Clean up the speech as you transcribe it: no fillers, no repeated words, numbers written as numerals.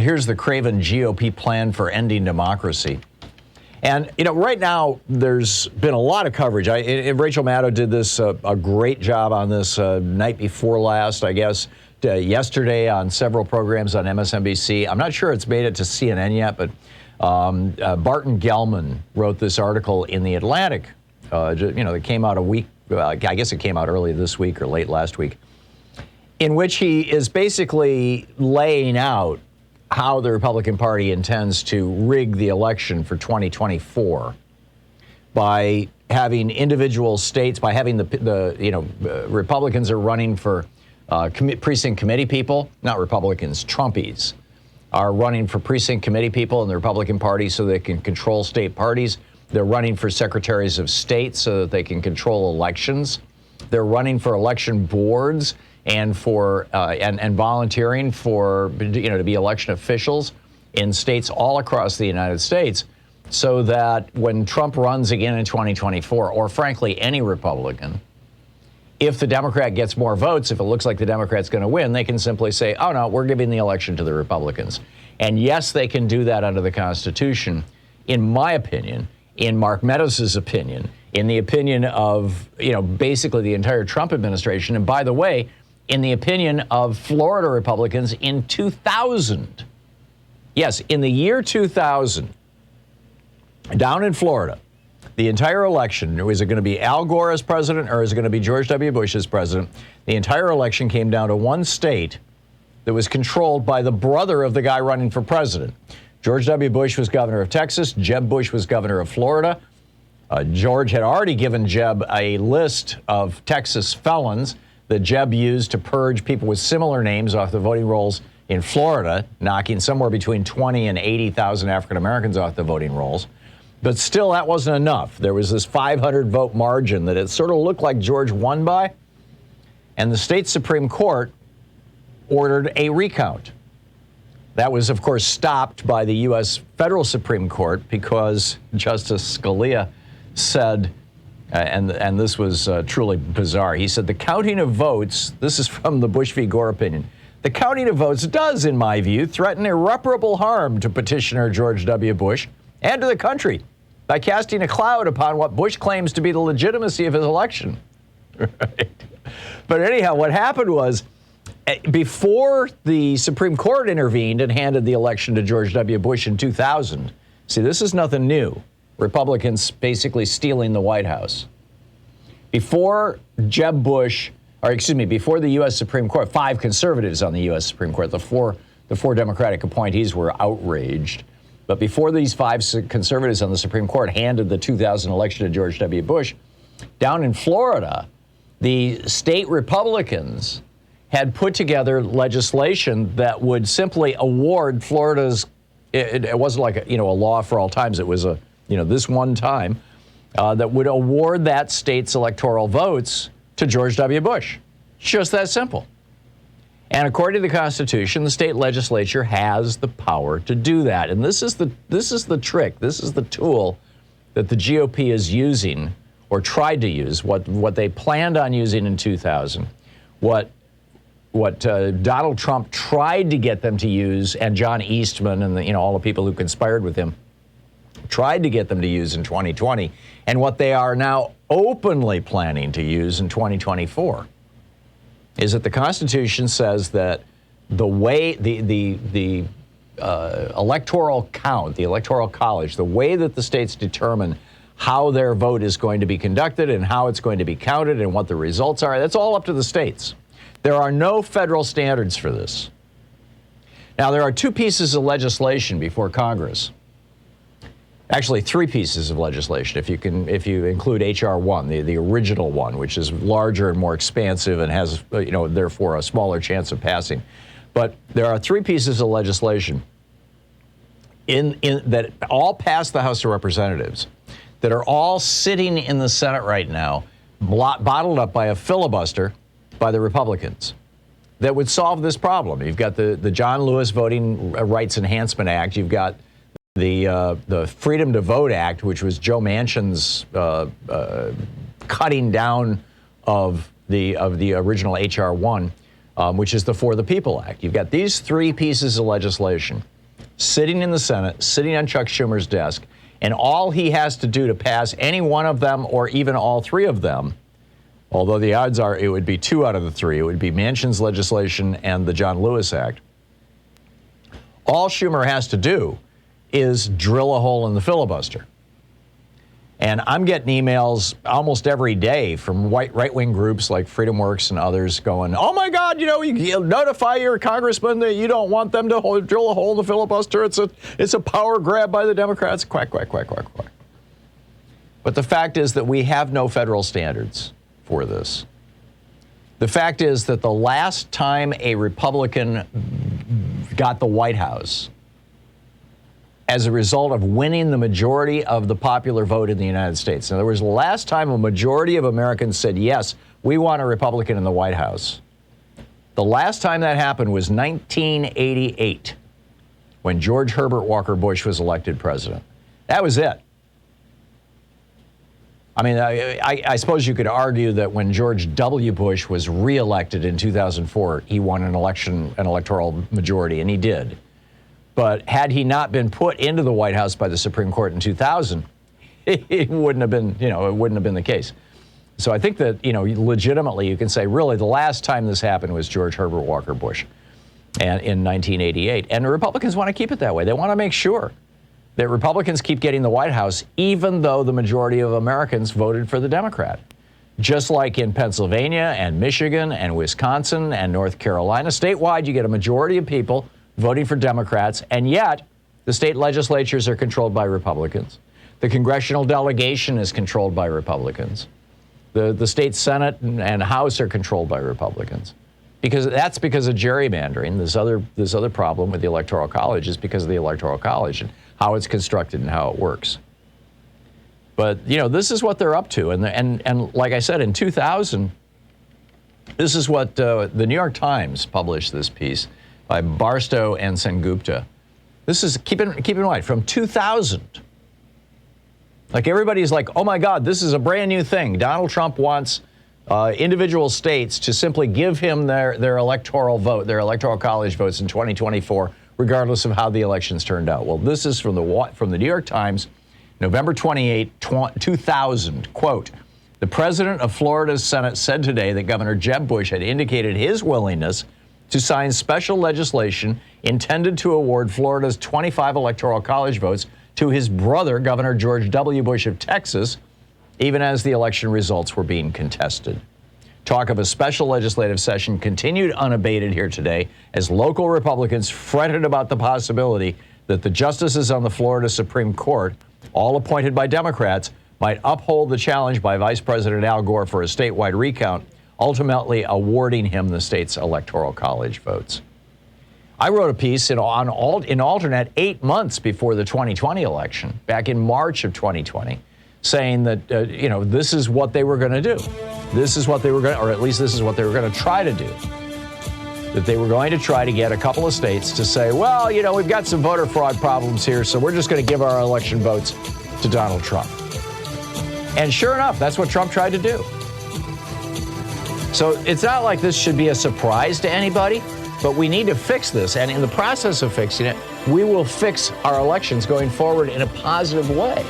here's the Craven GOP plan for ending democracy. And, right now, there's been a lot of coverage. Rachel Maddow did this, a great job on this night before last, I guess, yesterday on several programs on MSNBC. I'm not sure it's made it to CNN yet, but Barton Gellman wrote this article in The Atlantic, that came out a week, I guess it came out early this week or late last week, in which he is basically laying out how the Republican Party intends to rig the election for 2024 by having individual states, by having the Republicans are running for precinct committee people, not Republicans, Trumpies, are running for precinct committee people in the Republican Party so they can control state parties. They're running for secretaries of state so that they can control elections. They're running for election boards and for and volunteering for to be election officials in states all across the United States, so that when Trump runs again in 2024, or frankly any Republican, if the Democrat gets more votes, if it looks like the Democrat's going to win, they can simply say, oh no, we're giving the election to the Republicans. And yes, they can do that under the Constitution. In my opinion, in Mark Meadows' opinion, in the opinion of basically the entire Trump administration, and by the way, in the opinion of Florida Republicans in 2000. Yes, in the year 2000, down in Florida, the entire election, was it going to be Al Gore as president or is it going to be George W. Bush as president? The entire election came down to one state that was controlled by the brother of the guy running for president. George W. Bush was governor of Texas. Jeb Bush was governor of Florida. George had already given Jeb a list of Texas felons that Jeb used to purge people with similar names off the voting rolls in Florida, knocking somewhere between 20 and 80,000 African Americans off the voting rolls. But still, that wasn't enough. There was this 500 vote margin that it sort of looked like George won by. And the state Supreme Court ordered a recount. That was, of course, stopped by the U.S. Federal Supreme Court because Justice Scalia said, and this was truly bizarre, he said the counting of votes, this is from the Bush v. Gore opinion, the counting of votes does, in my view, threaten irreparable harm to petitioner George W. Bush and to the country by casting a cloud upon what Bush claims to be the legitimacy of his election. Right? But anyhow, what happened was, before the Supreme Court intervened and handed the election to George W. Bush in 2000, see, this is nothing new. Republicans basically stealing the White House. Before Jeb Bush, before the U.S. Supreme Court, 5 conservatives on the U.S. Supreme Court, the four Democratic appointees were outraged. But before these 5 conservatives on the Supreme Court handed the 2000 election to George W. Bush, down in Florida, the state Republicans had put together legislation that would simply award Florida's, it wasn't like a law for all times, it was this one time, that would award that state's electoral votes to George W. Bush. Just that simple. And according to the Constitution, the state legislature has the power to do that. And this is the trick, this is the tool that the GOP is using, or tried to use, what they planned on using in 2000, what Donald Trump tried to get them to use, and John Eastman and all the people who conspired with him tried to get them to use in 2020, and what they are now openly planning to use in 2024, is that the Constitution says that the way the electoral count, the electoral college, the way that the states determine how their vote is going to be conducted and how it's going to be counted and what the results are, that's all up to the states. There are no federal standards for this. Now, there are 2 pieces of legislation before Congress. Actually, 3 pieces of legislation, if you include H.R. 1, the original one, which is larger and more expansive and has, therefore a smaller chance of passing. But there are 3 pieces of legislation that all passed the House of Representatives, that are all sitting in the Senate right now, bottled up by a filibuster by the Republicans, that would solve this problem. You've got the John Lewis Voting Rights Enhancement Act. You've got the Freedom to Vote Act, which was Joe Manchin's cutting down of the original H.R. 1, which is the For the People Act. You've got these 3 pieces of legislation sitting in the Senate, sitting on Chuck Schumer's desk, and all he has to do to pass any one of them or even all three of them, although the odds are it would be 2 out of the 3, it would be Manchin's legislation and the John Lewis Act. All Schumer has to do is drill a hole in the filibuster. And I'm getting emails almost every day from right-wing groups like Freedom Works and others going, oh my God, you notify your congressman that you don't want them to drill a hole in the filibuster. It's a power grab by the Democrats. Quack, quack, quack, quack, quack. But the fact is that we have no federal standards for this. The fact is that the last time a Republican got the White House as a result of winning the majority of the popular vote in the United States. In other words, the last time a majority of Americans said, yes, we want a Republican in the White House, the last time that happened was 1988, when George Herbert Walker Bush was elected president. That was it. I mean, I suppose you could argue that when George W. Bush was reelected in 2004, he won an electoral majority, and he did. But had he not been put into the White House by the Supreme Court in 2000, it wouldn't have been, it wouldn't have been the case. So I think that, legitimately you can say, really, the last time this happened was George Herbert Walker Bush and in 1988. And the Republicans want to keep it that way. They want to make sure that Republicans keep getting the White House, even though the majority of Americans voted for the Democrat. Just like in Pennsylvania and Michigan and Wisconsin and North Carolina, statewide, you get a majority of people voting for Democrats, and yet the state legislatures are controlled by Republicans. The congressional delegation is controlled by Republicans. The state Senate and House are controlled by Republicans. Because of gerrymandering. This other problem with the Electoral College is because of the Electoral College and how it's constructed and how it works. But, this is what they're up to. And like I said, in 2000, this is what the New York Times published this piece by Barstow and Sengupta. This is, keep in mind, from 2000. Like everybody's like, oh my God, this is a brand new thing. Donald Trump wants individual states to simply give him their electoral vote, their Electoral College votes in 2024, regardless of how the elections turned out. Well, this is from the New York Times, November 28, 2000. Quote, the president of Florida's Senate said today that Governor Jeb Bush had indicated his willingness to sign special legislation intended to award Florida's 25 Electoral College votes to his brother, Governor George W. Bush of Texas, even as the election results were being contested. Talk of a special legislative session continued unabated here today as local Republicans fretted about the possibility that the justices on the Florida Supreme Court, all appointed by Democrats, might uphold the challenge by Vice President Al Gore for a statewide recount, ultimately awarding him the state's Electoral College votes. I wrote a piece in Alternet 8 months before the 2020 election, back in March of 2020, saying that, this is what they were going to do. This is what they were going to, or at least this is what they were going to try to do. That they were going to try to get a couple of states to say, well, we've got some voter fraud problems here, so we're just going to give our election votes to Donald Trump. And sure enough, that's what Trump tried to do. So it's not like this should be a surprise to anybody, but we need to fix this. And in the process of fixing it, we will fix our elections going forward in a positive way.